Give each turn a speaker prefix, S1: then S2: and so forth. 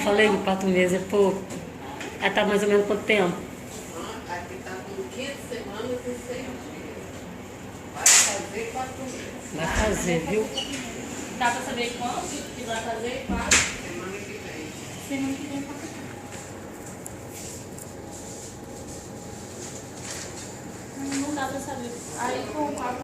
S1: falei que 4 meses é pouco. Ela tá mais ou menos quanto tempo?
S2: Aqui está com 15 semanas e 6 dias. Vai fazer 4 meses.
S1: Vai fazer, viu?
S3: Dá pra saber quanto que vai fazer? 4?
S2: Semana que vem.
S3: Semana que vem pra cá. Não dá pra saber. Aí com 4